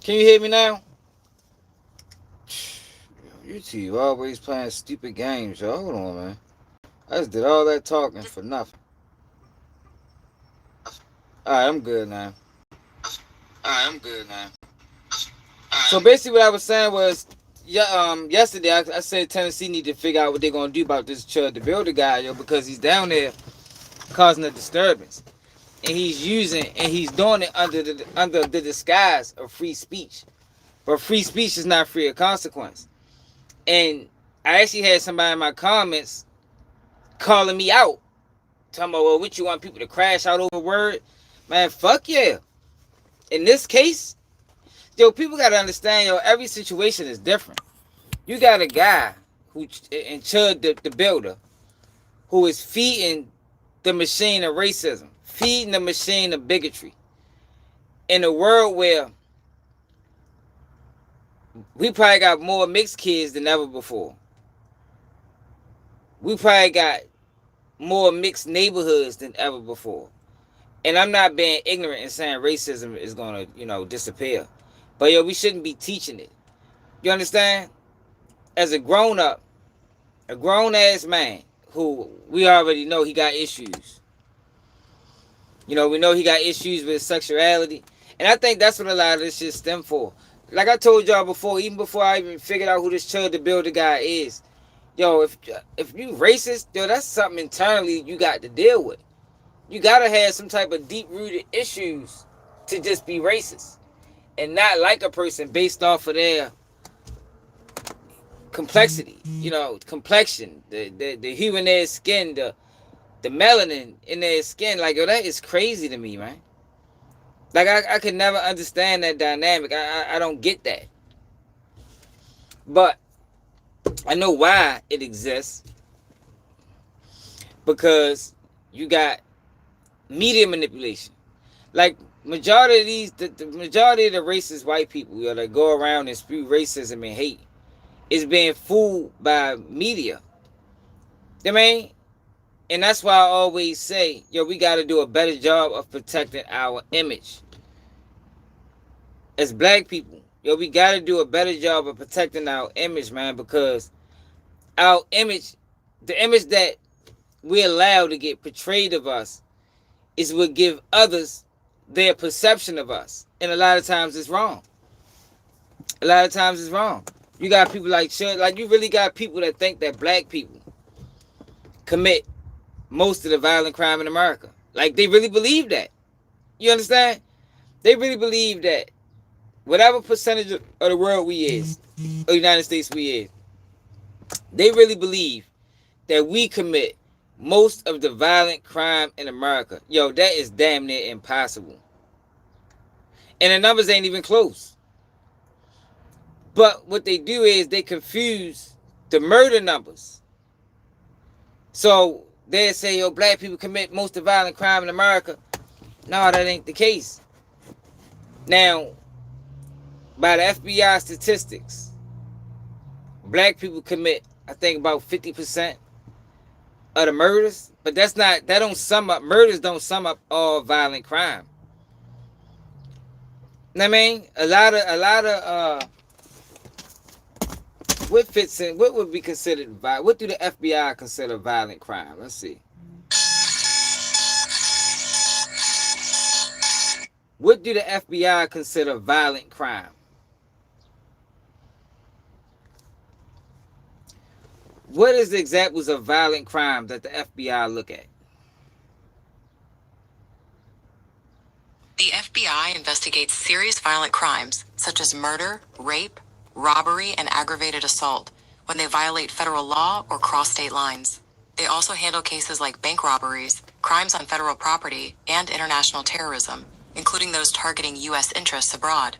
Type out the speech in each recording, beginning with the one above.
Can you hear me now? YouTube always playing stupid games, yo. Hold on, man. I just did all that talking for nothing. Alright, I'm good now. Alright, I'm good now. So basically, what I was saying was, yeah, yesterday I said Tennessee need to figure out what they're gonna do about this Chud the Builder guy, yo, because he's down there causing a disturbance, and he's doing it under the disguise of free speech. But free speech is not free of consequence. And I actually had somebody in my comments calling me out, talking about, well, what you want people to crash out over word? Man, fuck yeah. In this case, yo, people gotta understand, yo, every situation is different. You got a guy who in Chud the Builder who is feeding the machine of racism, feeding the machine of bigotry. In a world where we probably got more mixed kids than ever before. We probably got more mixed neighborhoods than ever before. And I'm not being ignorant and saying racism is gonna, disappear. But yo, we shouldn't be teaching it. You understand? As a grown up, a grown ass man who we already know he got issues. We know he got issues with sexuality. And I think that's what a lot of this shit stem for. Like I told y'all before, even before I even figured out who this Chud the Builder guy is, yo, if you racist, yo, that's something internally you got to deal with. You gotta have some type of deep rooted issues to just be racist and not like a person based off of their complexity, complexion, the hue in their skin, the melanin in their skin. Like, yo, that is crazy to me, man. Like, I could never understand that dynamic. I don't get that. But I know why it exists. Because you got media manipulation. Like, majority of the majority of the racist white people, that go around and spew racism and hate is being fooled by media. You know what I mean? And that's why I always say, yo, we got to do a better job of protecting our image. As black people, yo, we got to do a better job of protecting our image, man, because our image, the image that we allow to get portrayed of us, is what give others their perception of us. And a lot of times it's wrong. A lot of times it's wrong. You got people like Chud, like you really got people that think that black people commit most of the violent crime in America. Like, they really believe that. You understand? They really believe that whatever percentage of the world we is, or the United States we is, they really believe that we commit most of the violent crime in America. Yo, that is damn near impossible. And the numbers ain't even close. But what they do is they confuse the murder numbers. So they say, yo, black people commit most of the violent crime in America. No, that ain't the case. Now, by the FBI statistics, black people commit, I think, about 50% of the murders. But that don't sum up, murders don't sum up all violent crime. You know what I mean? A lot of what fits in, what would be considered violent? What do the FBI consider violent crime? Let's see. What do the FBI consider violent crime? What is the examples of violent crime that the FBI look at? The FBI investigates serious violent crimes such as murder, rape, robbery, and aggravated assault when they violate federal law or cross state lines. They also handle cases like bank robberies, crimes on federal property, and international terrorism, including those targeting U.S. interests abroad.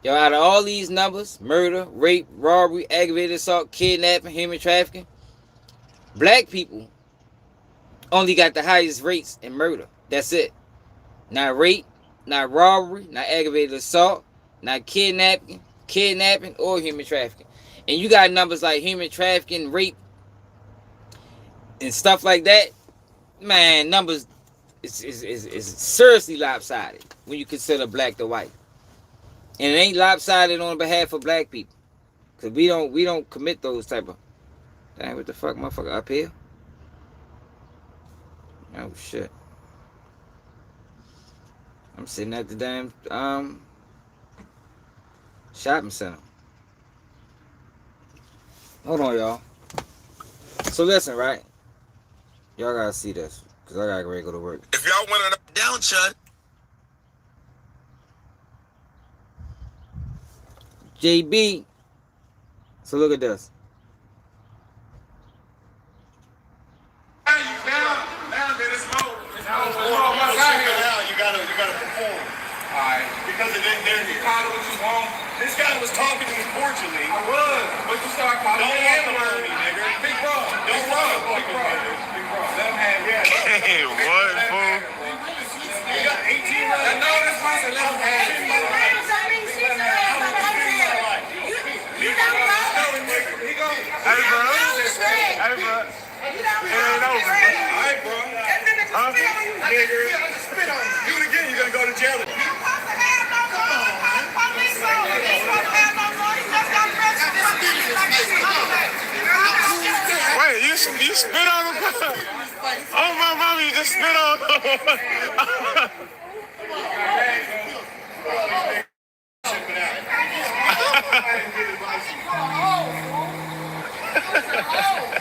Yo, out of all these numbers, murder, rape, robbery, aggravated assault, kidnapping, human trafficking, black people only got the highest rates in murder. That's it. Not rape, not robbery, not aggravated assault, not kidnapping, or human trafficking. And you got numbers like human trafficking, rape, and stuff like that. Man, numbers is seriously lopsided when you consider black to white. And it ain't lopsided on behalf of black people. Cause we don't commit those type of. Dang, what the fuck, motherfucker, up here? Oh shit. I'm sitting at the damn shopping center. Hold on, y'all. So listen, right? Y'all gotta see this, cause I gotta go to work. If y'all want to down, Chud. JB. So look at this. Now that it's more. You gotta perform. Alright. Because it didn't there. You call it what you want. This guy was talking to me cordially. I was. But you start calling me N-word, nigga. Big bro. Don't run. Big bro. Let him have it. Hey, what, fool? You got 18 runs. I know this one. Let him have it. Hey, bro. Hey, bro. It ain't over. Alright, bro. Huh? Nigga. Spit on you. Do it again, you're gonna go to jail. Wait, you spit on him? Oh, my mama, you just spit on him.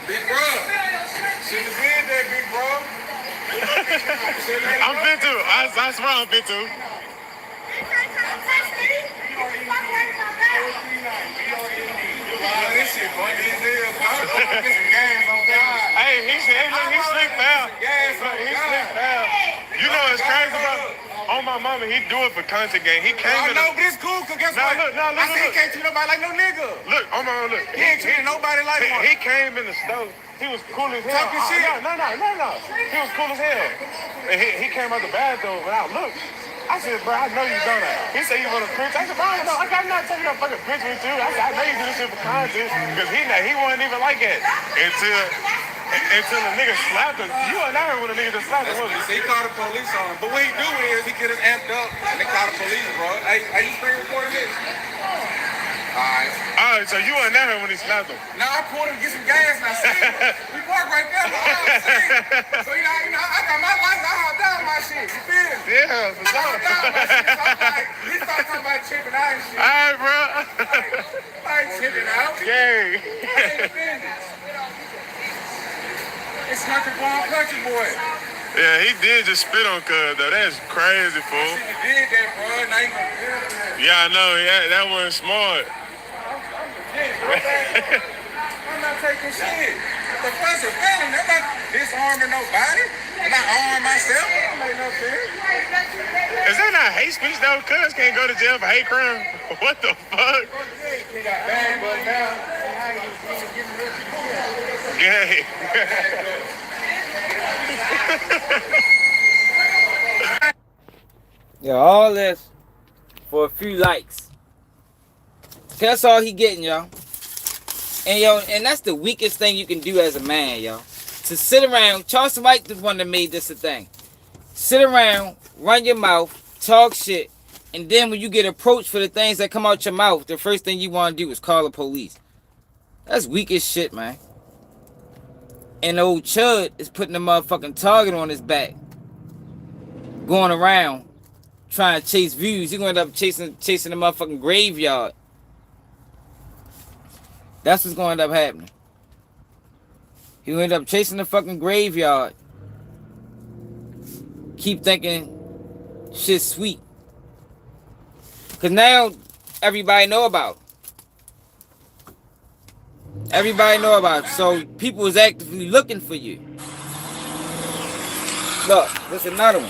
Big bro. Shouldn't have been there, big bro. I'm fit too. I swear I'm fit too. This shit funny as hell. Hey, he slipped out. He slipped out. You know what's crazy about? On my mama, he do it for content game. He came in. No, but it's cool, cause guess what? Look, I said he can't treat nobody like no nigga. Look, on my mama, look. He ain't treating nobody like one. He came in the store. He was cool as hell. Talking shit. No. He was cool as hell. And he came out the bathroom without look. I said, bro, I know you done that. He said you want a picture. I said, bro, no, I'm not taking no fucking picture with you. I said, I know you do this shit for content. Because he wasn't even like that. Until the nigga slapped him. You weren't out here when the nigga just slapped him. He called the police on him. But what he do is he get his amped up and they call the police, bro. Hey, are you screen recording this? Alright, so you weren't out here when he slapped him? No, I pulled him to get some gas and I said, we parked right there, but I was saying. So, I got my life, I hopped down my shit. You feel me? Yeah, for sure. I hopped down my shit. So I'm like, he started talking about chipping out and shit. Alright, bro. I ain't chipping out. Yay. I ain't finished. It's country born country boy. Yeah, he did just spit on Cuz though. That's crazy, fool. I see you did that, bro. Now you gonna feel that. Yeah, I know. Yeah, that wasn't smart. I'm not taking shit. The first is felony. I'm not disarming nobody. I'm not arming myself. I don't make no sense. Is that not hate speech though? Cuz can't go to jail for hate crime. What the fuck? He got bad, but now. Gay. Yeah, all this for a few likes. That's all he getting, y'all. And that's the weakest thing you can do as a man, y'all. To sit around. Charleston White is one that made this a thing. Sit around, run your mouth, talk shit, and then when you get approached for the things that come out your mouth, the first thing you want to do is call the police. That's weak as shit, man. And old Chud is putting a motherfucking target on his back. Going around trying to chase views. He's going to end up chasing the motherfucking graveyard. That's what's going to end up happening. He will end up chasing the fucking graveyard. Keep thinking shit's sweet. Because now everybody know about it. Everybody know about it. So people is actively looking for you. Look, there's another one.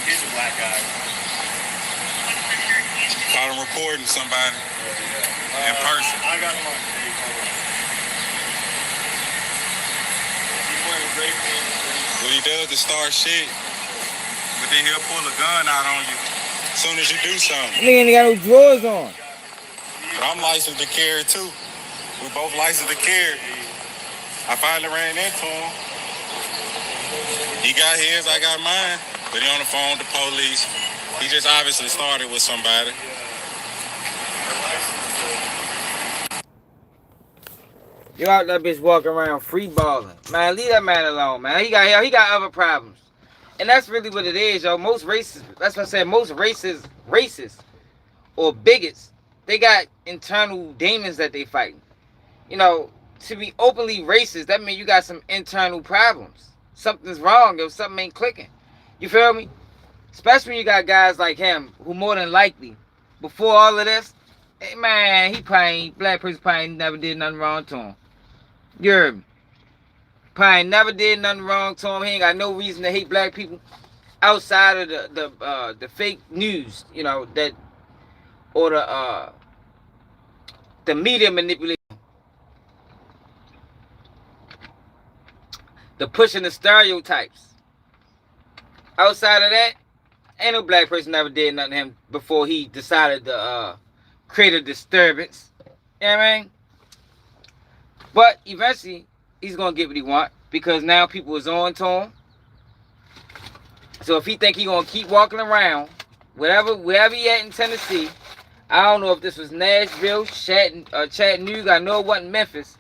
He's a black guy. Caught him recording somebody in person. I got him on tape. What he does is start shit, but then he'll pull a gun out on you as soon as you do something. Nigga ain't got no drawers on. But I'm licensed to carry too. We both licensed to carry. I finally ran into him. He got his, I got mine. But he on the phone with the police. He just obviously started with somebody. You out that bitch walking around free balling. Man, leave that man alone, man. He got other problems. And that's really what it is, yo. Most racists, that's what I said, most racists or bigots, they got internal demons that they fighting. You know, to be openly racist, that means you got some internal problems. Something's wrong, yo. Something ain't clicking. You feel me? Especially when you got guys like him who more than likely, before all of this, hey man, black person probably never did nothing wrong to him. You heard me? Probably never did nothing wrong to him. He ain't got no reason to hate black people outside of the fake news, you know, that or the media manipulation, the pushing the stereotypes. Outside of that, ain't no black person ever did nothing to him before he decided to create a disturbance. You know what I mean? But eventually, he's gonna get what he want because now people is on to him. So if he think he gonna keep walking around, wherever he at in Tennessee, I don't know if this was Nashville, Chattanooga. I know it wasn't Memphis,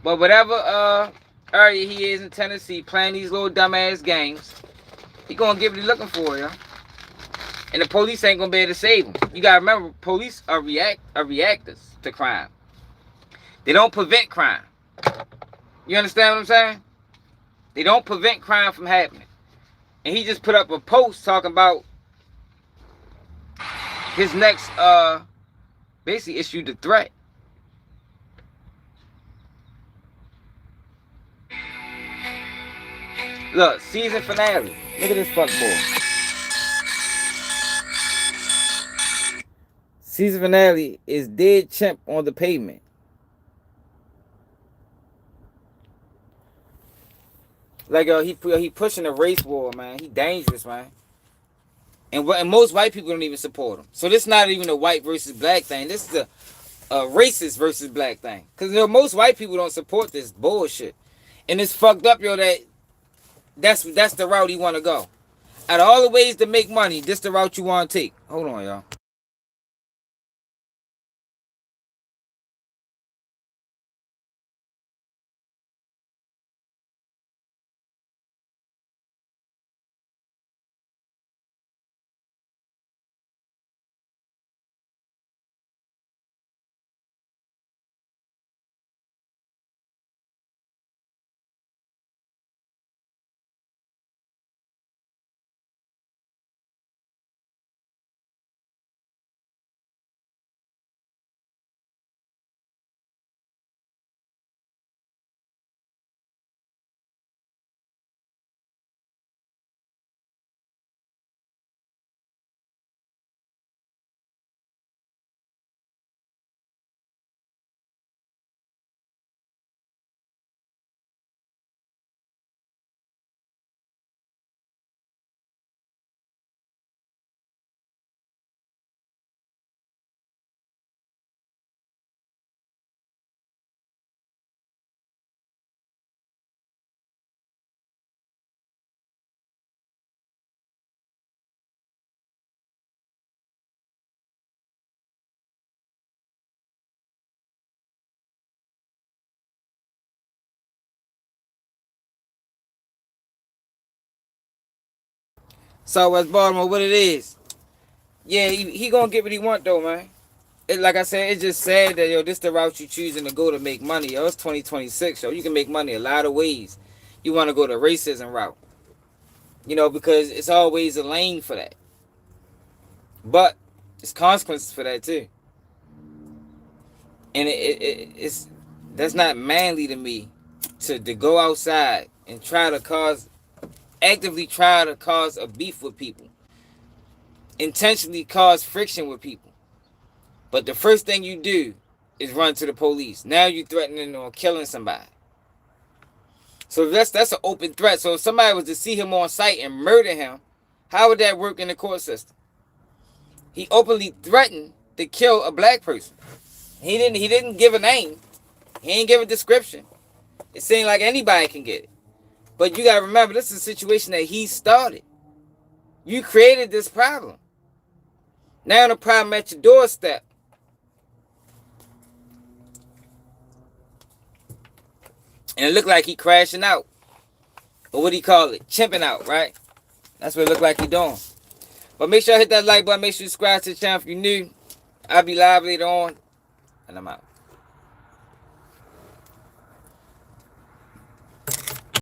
but whatever area he is in Tennessee, playing these little dumbass games, he gonna get what he looking for, yo. And the police ain't gonna be able to save him. You gotta remember, police are reactors to crime. They don't prevent crime. You understand what I'm saying? They don't prevent crime from happening. And he just put up a post talking about his next basically issued a threat. Look, season finale. Look at this fuckboy. Season finale is dead chimp on the pavement. Like he pushing a race war, man. He dangerous, man. And most white people don't even support him. So this is not even a white versus black thing. This is a racist versus black thing. Because you know, most white people don't support this bullshit. And it's fucked up, yo, that's the route he want to go. Out of all the ways to make money, this the route you want to take. Hold on, y'all. Southwest Baltimore, what it is. Yeah, he gonna get what he want though, man. Like I said, it's just sad that yo, this the route you choosing to go to make money. Yo, it's 2026, yo. You can make money a lot of ways. You want to go the racism route, you know, because it's always a lane for that. But it's consequences for that too, and it's that's not manly to me to go outside and actively try to cause a beef with people, intentionally cause friction with people. But the first thing you do is run to the police. Now you're threatening or killing somebody. So that's an open threat. So if somebody was to see him on site and murder him, how would that work in the court system? He openly threatened to kill a black person. He didn't give a name. He ain't give a description. It seemed like anybody can get it. But you gotta remember, this is a situation that he started. You created this problem. Now the problem at your doorstep. And it looked like he crashing out. Or what do you call it? Chimping out, right? That's what it looked like he doing. But make sure you hit that like button. Make sure you subscribe to the channel if you're new. I'll be live later on. And I'm out.